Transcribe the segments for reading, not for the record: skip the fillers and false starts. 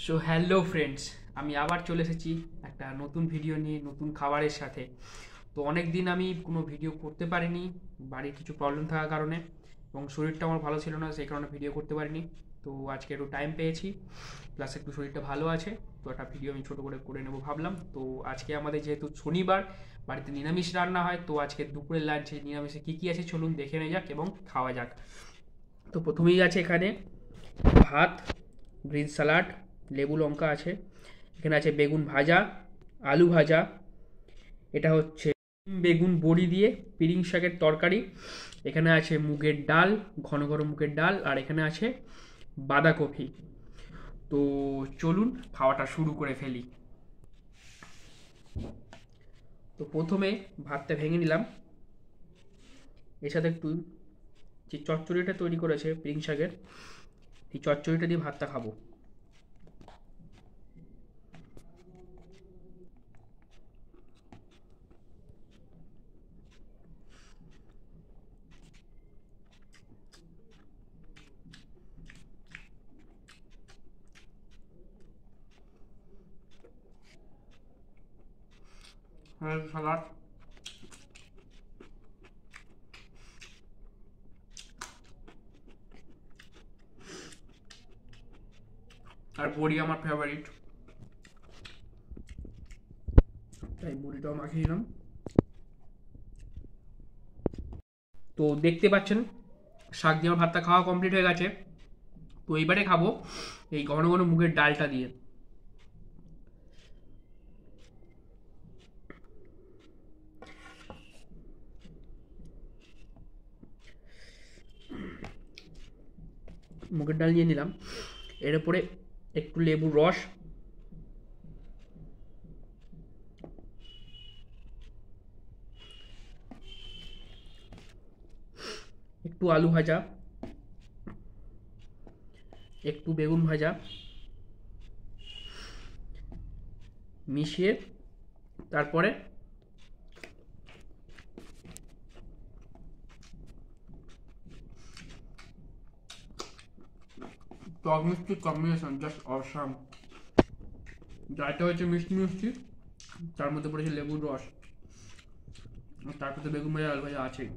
So hello friends, আমি আবার চলে এসেছি একটা নতুন ভিডিও নিয়ে, নতুন খাবারের সাথে। তো অনেক দিন আমি কোনো ভিডিও করতে পারিনি, বাড়ির কিছু প্রবলেম থাকার কারণে, এবং শরীরটা আমার ভালো ছিল না, সেই কারণে ভিডিও করতে পারিনি। তো আজকে একটু টাইম পেয়েছি, প্লাস একটু শরীরটা ভালো আছে, তো একটা ভিডিও আমি ছোটো করে করে নেবো ভাবলাম। তো আজকে আমাদের যেহেতু শনিবার, বাড়িতে নিরামিষ রান্না হয়, তো আজকে দুপুরের লাঞ্চে নিরামিষে কী কী আছে চলুন দেখে নেওয়া যাক এবং খাওয়া যাক। তো প্রথমেই আছে এখানে ভাত, গ্রিন স্যালাড, লেবু লঙ্কা আছে। এখানে আছে বেগুন ভাজা, আলু ভাজা, এটা হচ্ছে বেগুন বড়ি দিয়ে পিরিং শাকের তরকারি। এখানে আছে মুগের ডাল, ঘন ঘন মুগের ডাল, আর এখানে আছে বাঁধাকপি। তো চলুন খাওয়াটা শুরু করে ফেলি। তো প্রথমে ভাতটা ভেঙে নিলাম, এর সাথে একটু যে চচ্চড়িটা তৈরি করেছে পিরিং শাকের, এই চচ্চড়িটা দিয়ে ভাতটা খাবো। সালাড আর বড়ি আমার ফেভারিট, তাই বড়িটাও মাখিয়ে নিলাম। তো দেখতে পাচ্ছেন শাক দিয়ে আমার ভাতটা খাওয়া কমপ্লিট হয়ে গেছে। তো এইবারে খাবো এই ঘন ঘন মুগের ডালটা দিয়ে। মুগের ডাল নিয়ে নিলাম, এর উপরে একটু লেবুর রস, একটু আলু ভাজা, একটু বেগুন ভাজা মিশিয়ে, তারপরে টক মিষ্টি কম্বিনেশন জাস্ট অসাম। ডালটা হচ্ছে মিষ্টি মিষ্টি, তার মধ্যে পড়েছে লেবুর রস, তারপরে তো বেগুন ভাজা আলু ভাজা আছেই।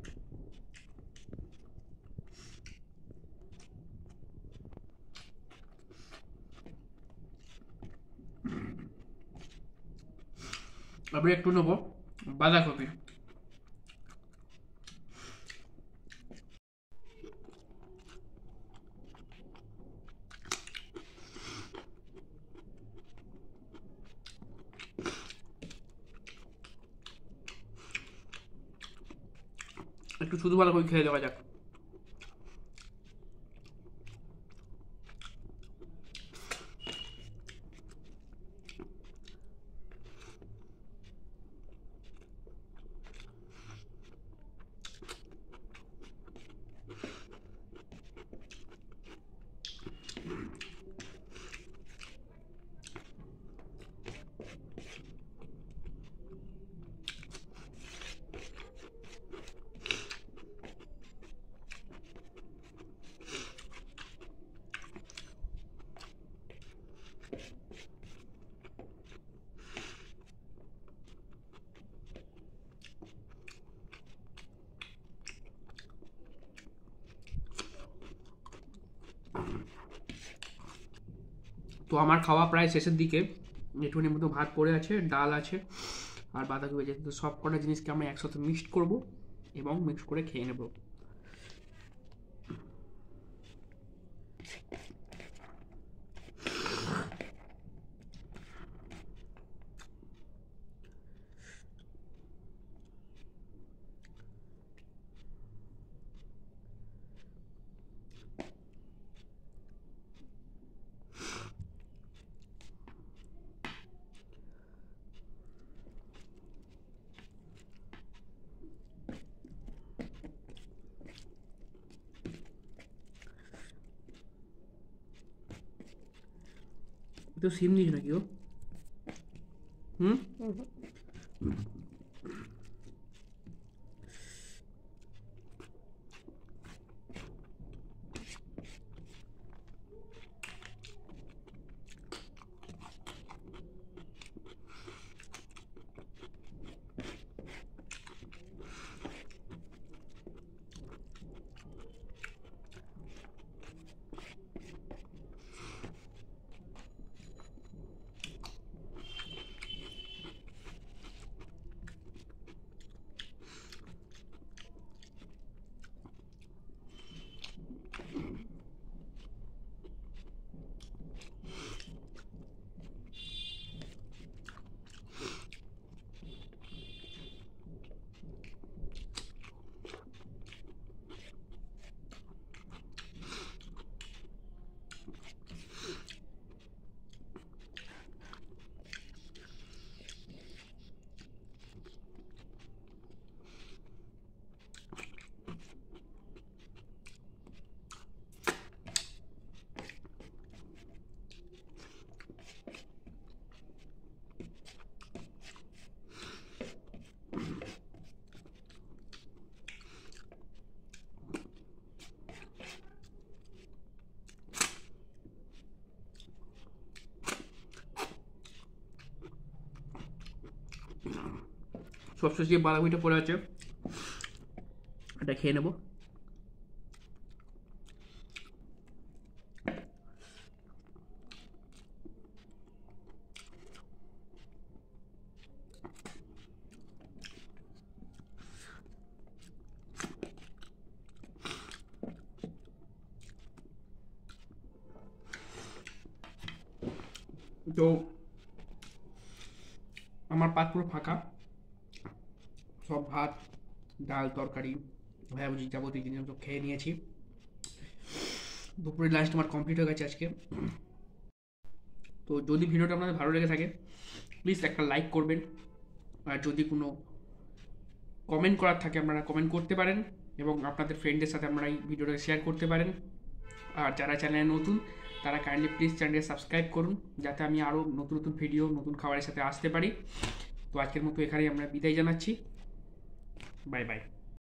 এবার একটু নেবো বাঁধাকপি। একটু শুধু বাঁধাকপি খেয়ে দেওয়া যাক। তো আমার খাওয়া প্রায় শেষের দিকে, একটুখানি মতো ভাত পড়ে আছে, ডাল আছে, আর বাঁধাকপি আছে। তো সব কটা জিনিসকে আমরা একসাথে মিক্সড করব এবং মিক্স করে খেয়ে নেব। তো সিম নিস নাকি ও? হুম। সবশেষে যে বাঁধাকপিটা পড়ে আছে এটা খেয়ে নেব। তো আমার পাত পুরো ফাঁকা, সব ভাত ডাল তরকারি ভাজাভুজি যাবতীয় জিনিস তো খেয়ে নিয়েছি। দুপুরের লাঞ্চ আমার কমপ্লিট হয়ে গেছে আজকে। তো যদি ভিডিওটা আপনাদের ভালো লেগে থাকে প্লিজ একটা লাইক করবেন, আর যদি কোনো কমেন্ট করার থাকে আপনারা কমেন্ট করতে পারেন, এবং আপনাদের ফ্রেন্ডদের সাথে আপনারা এই ভিডিওটাকে শেয়ার করতে পারেন। আর যারা চ্যানেলে নতুন তারা কাইন্ডলি প্লিজ চ্যানেলকে সাবস্ক্রাইব করুন, যাতে আমি আরও নতুন নতুন ভিডিও নতুন খাবারের সাথে আসতে পারি। তো আজকের মতো এখানেই আমরা বিদায় জানাচ্ছি। Bye bye.